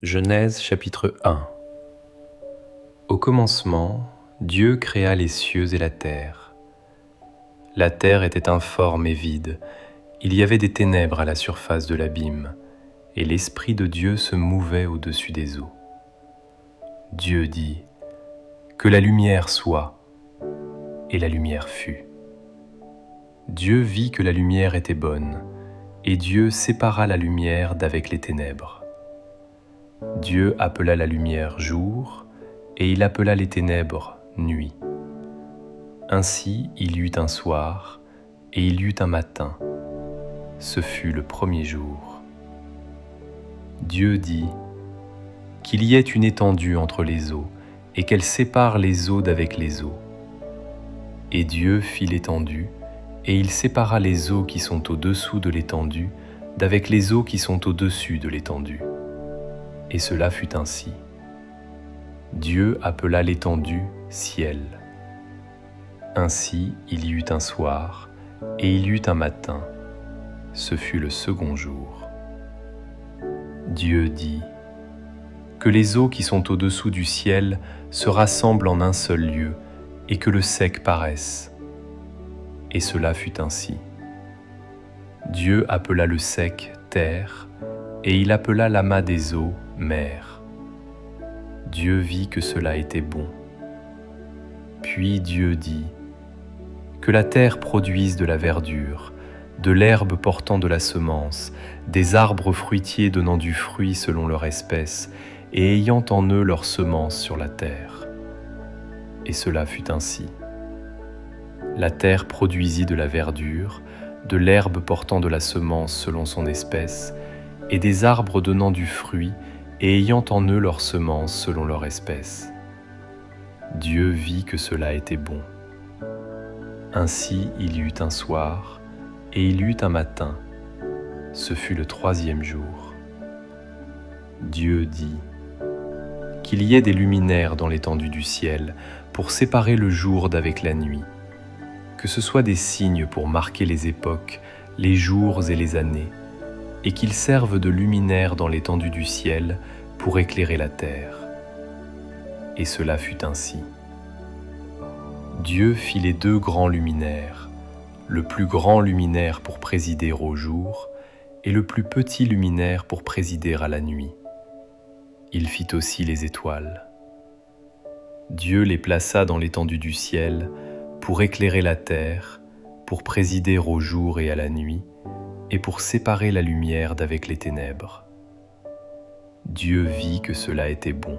Genèse chapitre 1. Au commencement, Dieu créa les cieux et la terre. La terre était informe et vide, il y avait des ténèbres à la surface de l'abîme, et l'Esprit de Dieu se mouvait au-dessus des eaux. Dieu dit : « Que la lumière soit », et la lumière fut. Dieu vit que la lumière était bonne, et Dieu sépara la lumière d'avec les ténèbres. Dieu appela la lumière jour, et il appela les ténèbres nuit. Ainsi il y eut un soir, et il y eut un matin. Ce fut le premier jour. Dieu dit : « Qu'il y ait une étendue entre les eaux, et qu'elle sépare les eaux d'avec les eaux. Et Dieu fit l'étendue, et il sépara les eaux qui sont au-dessous de l'étendue d'avec les eaux qui sont au-dessus de l'étendue. Et cela fut ainsi. Dieu appela l'étendue ciel. Ainsi il y eut un soir, et il y eut un matin. Ce fut le second jour. Dieu dit : « Que les eaux qui sont au-dessous du ciel se rassemblent en un seul lieu, et que le sec paraisse. Et cela fut ainsi. Dieu appela le sec terre, et il appela l'amas des eaux mer. Dieu vit que cela était bon. Puis Dieu dit : « Que la terre produise de la verdure, de l'herbe portant de la semence, des arbres fruitiers donnant du fruit selon leur espèce, et ayant en eux leur semence sur la terre. » Et cela fut ainsi. La terre produisit de la verdure, de l'herbe portant de la semence selon son espèce, et des arbres donnant du fruit, et ayant en eux leur semence selon leur espèce. Dieu vit que cela était bon. Ainsi il y eut un soir, et il y eut un matin. Ce fut le troisième jour. Dieu dit : « Qu'il y ait des luminaires dans l'étendue du ciel, pour séparer le jour d'avec la nuit, que ce soit des signes pour marquer les époques, les jours et les années, et qu'ils servent de luminaires dans l'étendue du ciel pour éclairer la terre. » Et cela fut ainsi. Dieu fit les deux grands luminaires, le plus grand luminaire pour présider au jour, et le plus petit luminaire pour présider à la nuit. Il fit aussi les étoiles. Dieu les plaça dans l'étendue du ciel pour éclairer la terre, pour présider au jour et à la nuit, et pour séparer la lumière d'avec les ténèbres. Dieu vit que cela était bon.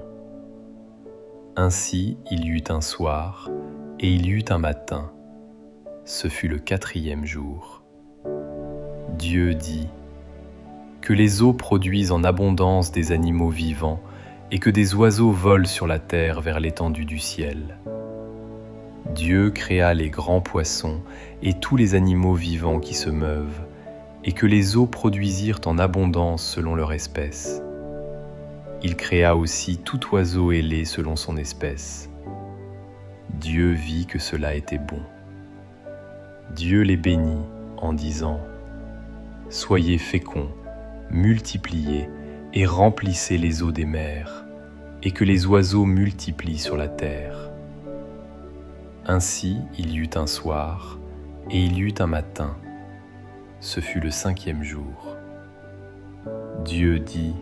Ainsi il y eut un soir, et il y eut un matin. Ce fut le quatrième jour. Dieu dit : « Que les eaux produisent en abondance des animaux vivants, et que des oiseaux volent sur la terre vers l'étendue du ciel. » Dieu créa les grands poissons et tous les animaux vivants qui se meuvent, et que les eaux produisirent en abondance selon leur espèce. Il créa aussi tout oiseau ailé selon son espèce. Dieu vit que cela était bon. Dieu les bénit en disant : « Soyez féconds, multipliez et remplissez les eaux des mers, et que les oiseaux multiplient sur la terre. » Ainsi il y eut un soir, et il y eut un matin. Ce fut le cinquième jour. Dieu dit :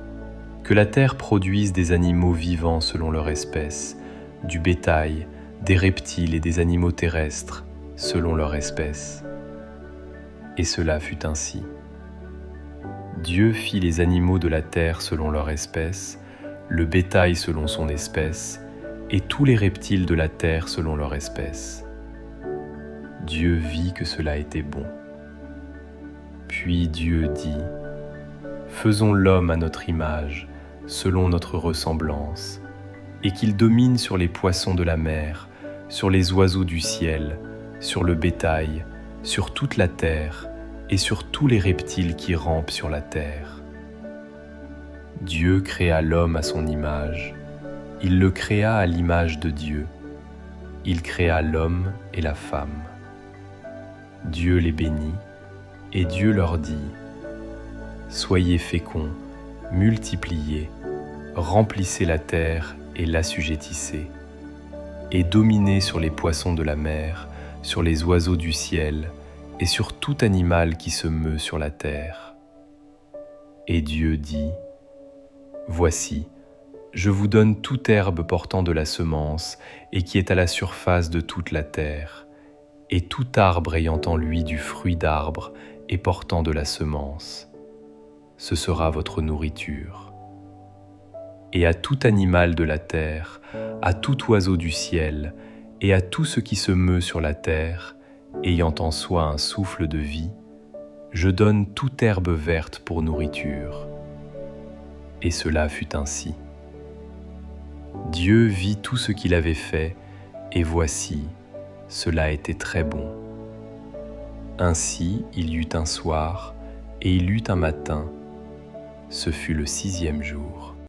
« Que la terre produise des animaux vivants selon leur espèce, du bétail, des reptiles et des animaux terrestres selon leur espèce. » Et cela fut ainsi. Dieu fit les animaux de la terre selon leur espèce, le bétail selon son espèce, et tous les reptiles de la terre selon leur espèce. Dieu vit que cela était bon. Puis Dieu dit : « Faisons l'homme à notre image, selon notre ressemblance, et qu'il domine sur les poissons de la mer, sur les oiseaux du ciel, sur le bétail, sur toute la terre, et sur tous les reptiles qui rampent sur la terre. » Dieu créa l'homme à son image. Il le créa à l'image de Dieu. Il créa l'homme et la femme. Dieu les bénit, et Dieu leur dit : « Soyez féconds, multipliez remplissez la terre et l'assujettissez, et dominez sur les poissons de la mer, sur les oiseaux du ciel, et sur tout animal qui se meut sur la terre. » Et Dieu dit : « Voici, je vous donne toute herbe portant de la semence et qui est à la surface de toute la terre, et tout arbre ayant en lui du fruit d'arbre et portant de la semence. Ce sera votre nourriture. Et à tout animal de la terre, à tout oiseau du ciel, et à tout ce qui se meut sur la terre, ayant en soi un souffle de vie, je donne toute herbe verte pour nourriture. » Et cela fut ainsi. Dieu vit tout ce qu'il avait fait, et voici, cela était très bon. Ainsi il y eut un soir, et il y eut un matin. Ce fut le 6e jour.